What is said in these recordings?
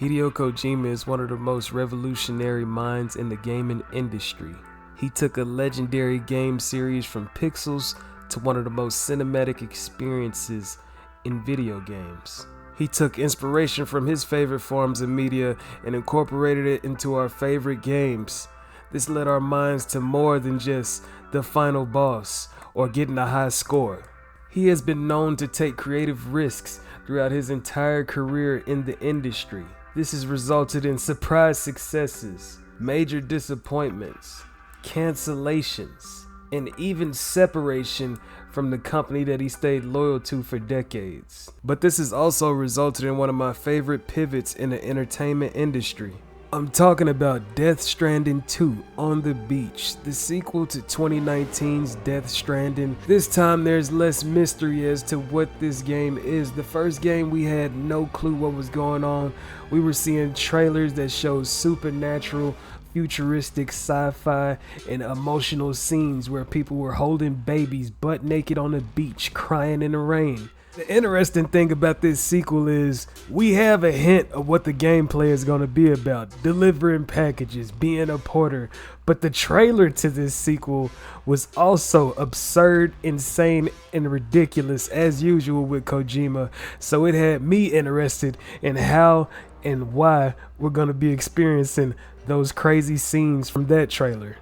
Hideo Kojima is one of the most revolutionary minds in the gaming industry. He took a legendary game series from pixels to one of the most cinematic experiences in video games. He took inspiration from his favorite forms of media and incorporated it into our favorite games. This led our minds to more than just the final boss or getting a high score. He has been known to take creative risks throughout his entire career in the industry. This has resulted in surprise successes, major disappointments, cancellations, and even separation from the company that he stayed loyal to for decades. But this has also resulted in one of my favorite pivots in the entertainment industry. I'm talking about Death Stranding 2 on the Beach, the sequel to 2019's Death Stranding. This time there's less mystery as to what this game is. The first game we had no clue what was going on. We were seeing trailers that showed supernatural, futuristic sci-fi and emotional scenes where people were holding babies butt naked on the beach crying in the rain. The interesting thing about this sequel is we have a hint of what the gameplay is going to be about, delivering packages, being a porter, but the trailer to this sequel was also absurd, insane, and ridiculous as usual with Kojima, so it had me interested in how and why we're going to be experiencing those crazy scenes from that trailer.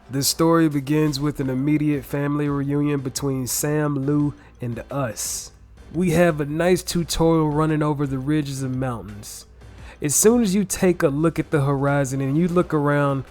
The story begins with an immediate family reunion between Sam, Lou, and us. We have a nice tutorial running over the ridges of mountains. As soon as you take a look at the horizon and you look around,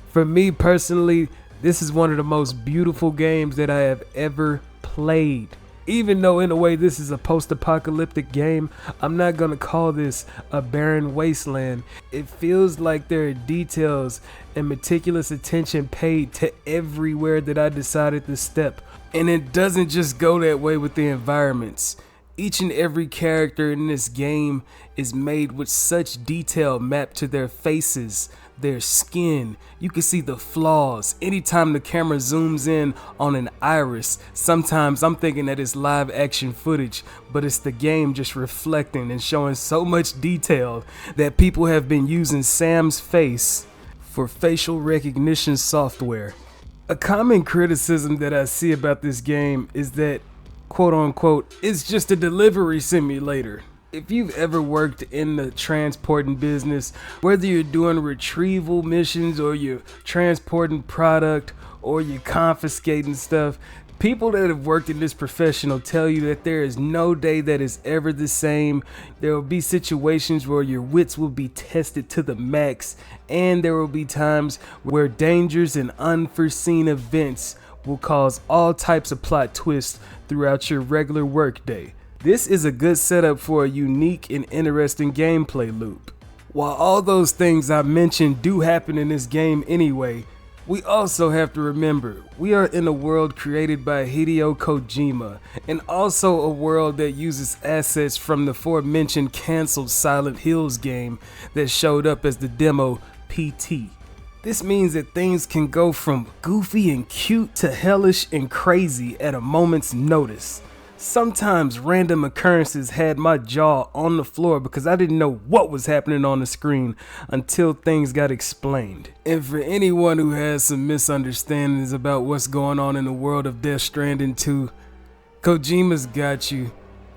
for me personally, this is one of the most beautiful games that I have ever played. Even though in a way this is a post-apocalyptic game, I'm not gonna call this a barren wasteland. It feels like there are details and meticulous attention paid to everywhere that I decided to step. And it doesn't just go that way with the environments. Each and every character in this game is made with such detail mapped to their faces, their skin. You can see the flaws. Anytime the camera zooms in on an iris, sometimes I'm thinking that it's live action footage, but it's the game just reflecting and showing so much detail that people have been using Sam's face for facial recognition software. A common criticism that I see about this game is that, quote unquote, it's just a delivery simulator. If you've ever worked in the transporting business, whether you're doing retrieval missions or you're transporting product or you're confiscating stuff, people that have worked in this profession will tell you that there is no day that is ever the same. There will be situations where your wits will be tested to the max, and there will be times where dangers and unforeseen events will cause all types of plot twists throughout your regular workday. This is a good setup for a unique and interesting gameplay loop. While all those things I mentioned do happen in this game anyway, we also have to remember we are in a world created by Hideo Kojima, and also a world that uses assets from the aforementioned cancelled Silent Hills game that showed up as the demo PT. This means that things can go from goofy and cute to hellish and crazy at a moment's notice. Sometimes random occurrences had my jaw on the floor because I didn't know what was happening on the screen until things got explained. And for anyone who has some misunderstandings about what's going on in the world of Death Stranding 2, Kojima's got you.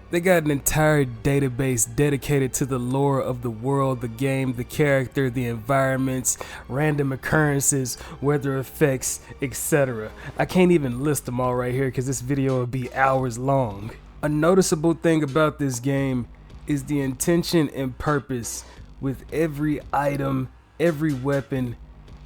They got an entire database dedicated to the lore of the world, the game, the character, the environments, random occurrences, weather effects, etc. I can't even list them all right here because this video would be hours long. A noticeable thing about this game is the intention and purpose with every item, every weapon,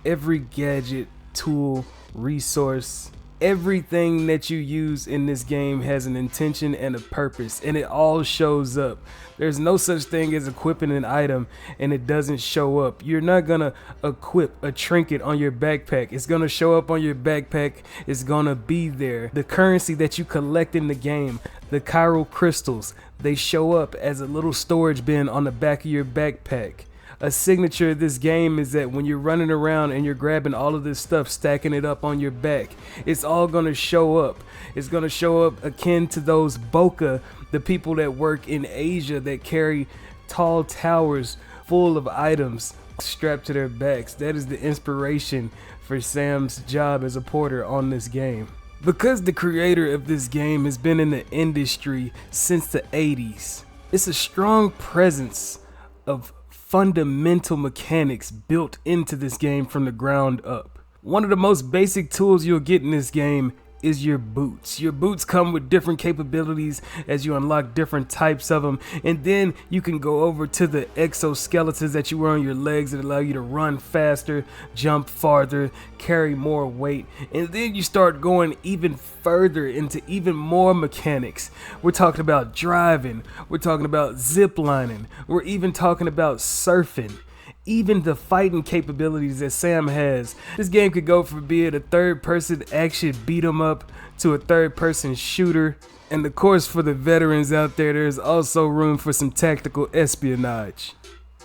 every gadget, tool, resource. Everything that you use in this game has an intention and a purpose, and it all shows up. There's no such thing as equipping an item and it doesn't show up. You're not gonna equip a trinket on your backpack. It's gonna show up on your backpack. It's gonna be there. The currency that you collect in the game, the chiral crystals, they show up as a little storage bin on the back of your backpack. A signature of this game is that when you're running around and you're grabbing all of this stuff, stacking it up on your back, it's all going to show up. It's going to show up akin to those bokeh, the people that work in Asia that carry tall towers full of items strapped to their backs. That is the inspiration for Sam's job as a porter on this game. Because the creator of this game has been in the industry since the 80s, it's a strong presence of fundamental mechanics built into this game from the ground up. One of the most basic tools you'll get in this game is your boots. Your boots come with different capabilities as you unlock different types of them, and then you can go over to the exoskeletons that you wear on your legs that allow you to run faster, jump farther, carry more weight, and then you start going even further into even more mechanics. We're talking about driving, we're talking about zip lining, we're even talking about surfing. Even the fighting capabilities that Sam has. This game could go from being a third-person action beat 'em up to a third-person shooter. And of course, for the veterans out there, there's also room for some tactical espionage.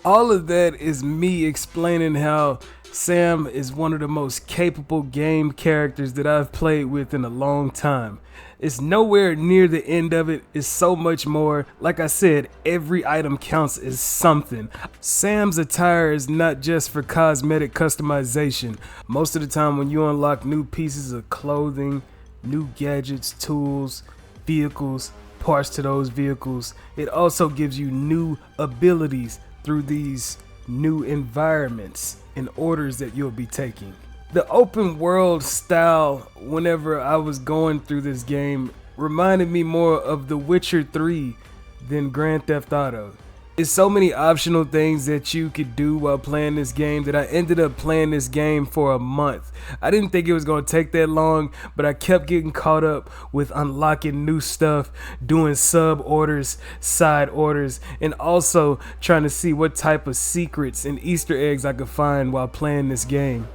All of that is me explaining how Sam is one of the most capable game characters that I've played with in a long time. It's nowhere near the end of it. It's so much more. Like I said, every item counts as something. Sam's attire is not just for cosmetic customization. Most of the time when you unlock new pieces of clothing, new gadgets, tools, vehicles, parts to those vehicles, it also gives you new abilities through these new environments and orders that you'll be taking. The open world style, whenever I was going through this game, reminded me more of The Witcher 3 than Grand Theft Auto. There's so many optional things that you could do while playing this game that I ended up playing this game for a month. I didn't think it was going to take that long, but I kept getting caught up with unlocking new stuff, doing sub orders, side orders, and also trying to see what type of secrets and Easter eggs I could find while playing this game.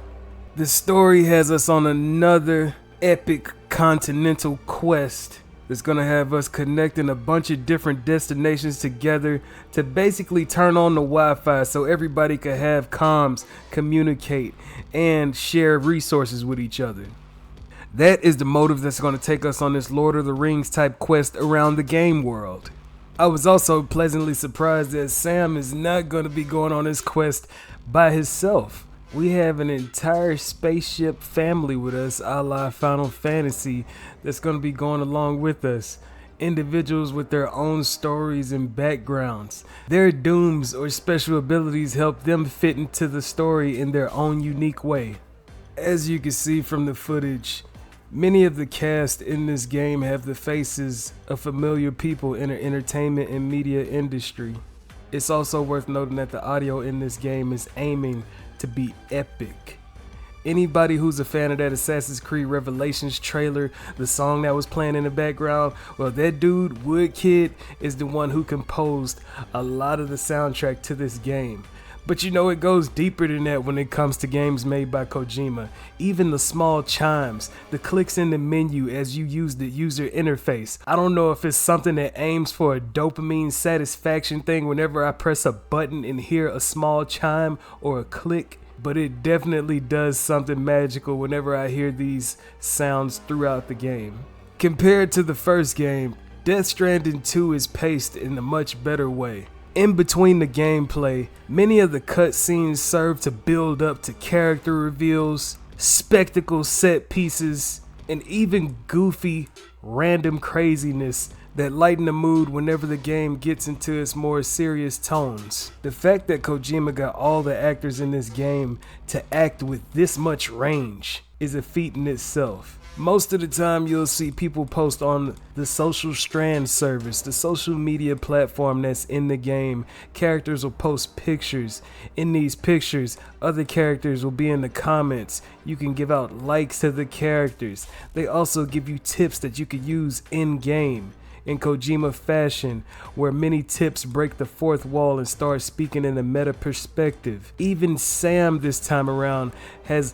The story has us on another epic continental quest that's gonna have us connecting a bunch of different destinations together to basically turn on the Wi-Fi so everybody can have comms, communicate, and share resources with each other. That is the motive that's gonna take us on this Lord of the Rings type quest around the game world. I was also pleasantly surprised that Sam is not gonna be going on this quest by himself. We have an entire spaceship family with us, a la Final Fantasy, that's going to be going along with us. Individuals with their own stories and backgrounds. Their dooms or special abilities help them fit into the story in their own unique way. As you can see from the footage, many of the cast in this game have the faces of familiar people in the entertainment and media industry. It's also worth noting that the audio in this game is aiming to be epic. Anybody who's a fan of that Assassin's Creed Revelations trailer, the song that was playing in the background, well, that dude, Woodkid, is the one who composed a lot of the soundtrack to this game. But you know, it goes deeper than that when it comes to games made by Kojima. Even the small chimes, the clicks in the menu as you use the user interface. I don't know if it's something that aims for a dopamine satisfaction thing whenever I press a button and hear a small chime or a click, but it definitely does something magical whenever I hear these sounds throughout the game. Compared to the first game, Death Stranding 2 is paced in a much better way. In between the gameplay, many of the cutscenes serve to build up to character reveals, spectacle set pieces, and even goofy, random craziness that lighten the mood whenever the game gets into its more serious tones. The fact that Kojima got all the actors in this game to act with this much range is a feat in itself. Most of the time you'll see people post on the Social Strand service, the social media platform that's in the game. Characters will post pictures. In these pictures, other characters will be in the comments. You can give out likes to the characters. They also give you tips that you could use in game. In Kojima fashion, where many tips break the fourth wall and start speaking in a meta perspective. Even Sam this time around has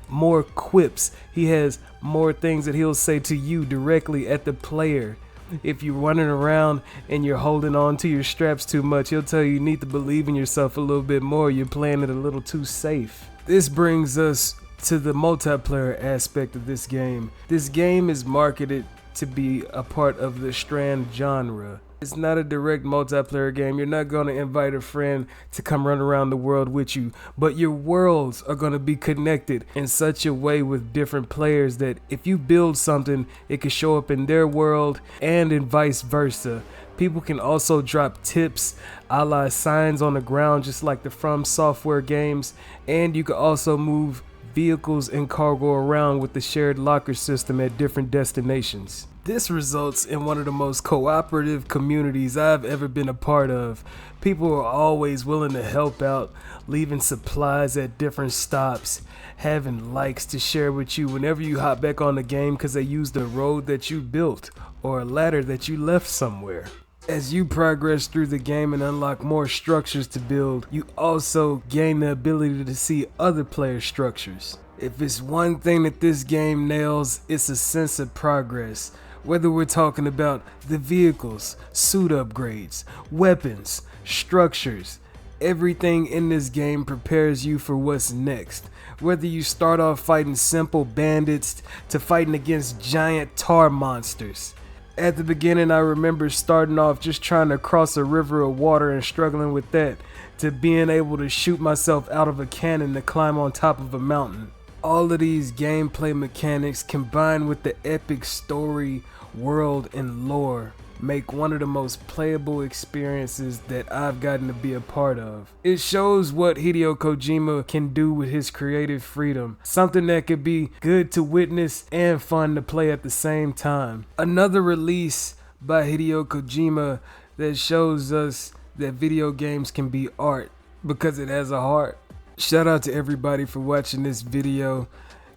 more quips. He has more things that he'll say to you directly at the player. If you're running around and you're holding on to your straps too much, he'll tell you need to believe in yourself a little bit more. You're playing it a little too safe. This brings us to the multiplayer aspect of this game. This game is marketed to be a part of the Strand genre. It's not a direct multiplayer game. You're not going to invite a friend to come run around the world with you, but your worlds are going to be connected in such a way with different players that if you build something, it can show up in their world and in vice versa. People can also drop tips, a la signs on the ground, just like the From Software games, and you can also move vehicles and cargo around with the shared locker system at different destinations. This results in one of the most cooperative communities I've ever been a part of. People are always willing to help out, leaving supplies at different stops, having likes to share with you whenever you hop back on the game because they used a road that you built or a ladder that you left somewhere. As you progress through the game and unlock more structures to build, you also gain the ability to see other player structures. If it's one thing that this game nails, it's a sense of progress. Whether we're talking about the vehicles, suit upgrades, weapons, structures, everything in this game prepares you for what's next. Whether you start off fighting simple bandits to fighting against giant tar monsters. At the beginning, I remember starting off just trying to cross a river of water and struggling with that, to being able to shoot myself out of a cannon to climb on top of a mountain. All of these gameplay mechanics combined with the epic story, world, and lore make one of the most playable experiences that I've gotten to be a part of. It shows what Hideo Kojima can do with his creative freedom, something that could be good to witness and fun to play at the same time. Another release by Hideo Kojima that shows us that video games can be art because it has a heart. Shout out to everybody for watching this video.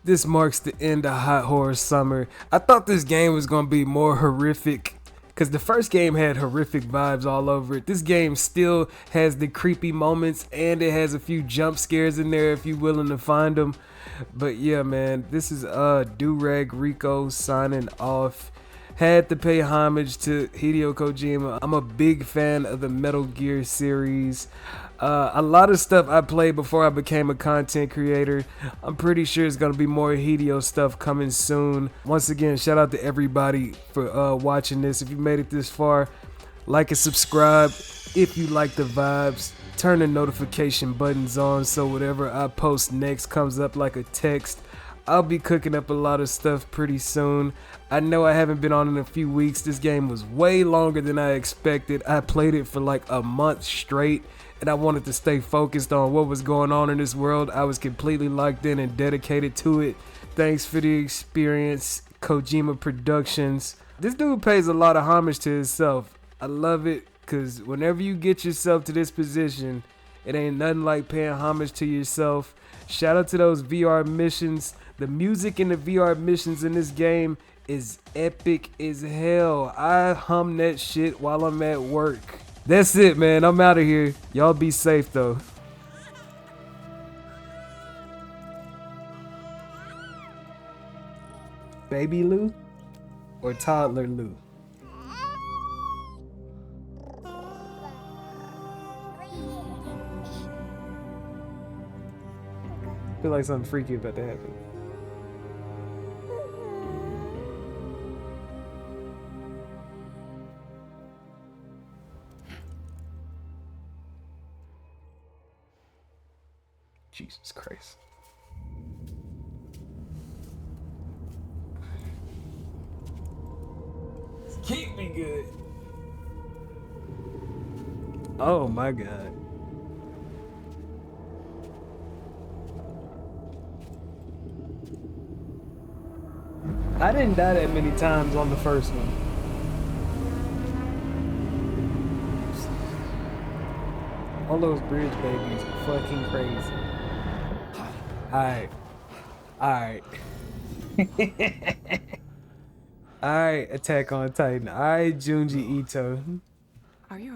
This marks the end of Hot Horror Summer. I thought this game was going to be more horrific because the first game had horrific vibes all over it. This game still has the creepy moments and it has a few jump scares in there if you're willing to find them. But yeah, man, this is Durag Rico signing off. Had to pay homage to Hideo Kojima. I'm a big fan of the Metal Gear series. A lot of stuff I played before I became a content creator. I'm pretty sure it's going to be more Hideo stuff coming soon. Once again, shout out to everybody for watching this. If you made it this far, like and subscribe if you like the vibes. Turn the notification buttons on so whatever I post next comes up like a text. I'll be cooking up a lot of stuff pretty soon. I know I haven't been on in a few weeks. This game was way longer than I expected. I played it for like a month straight and I wanted to stay focused on what was going on in this world. I was completely locked in and dedicated to it. Thanks for the experience, Kojima Productions. This dude pays a lot of homage to himself. I love it because whenever you get yourself to this position, it ain't nothing like paying homage to yourself. Shout out to those VR missions. The music in the VR missions in this game is epic as hell. I hum that shit while I'm at work. That's it, man. I'm out of here. Y'all be safe, though. Baby Lou or toddler Lou? I feel like something freaky about to happen. Jesus Christ. Keep me good. Oh my God. I didn't die that many times on the first one. All those bridge babies are fucking crazy. Alright. Alright. Alright, Attack on Titan. Alright, Junji Ito. Are you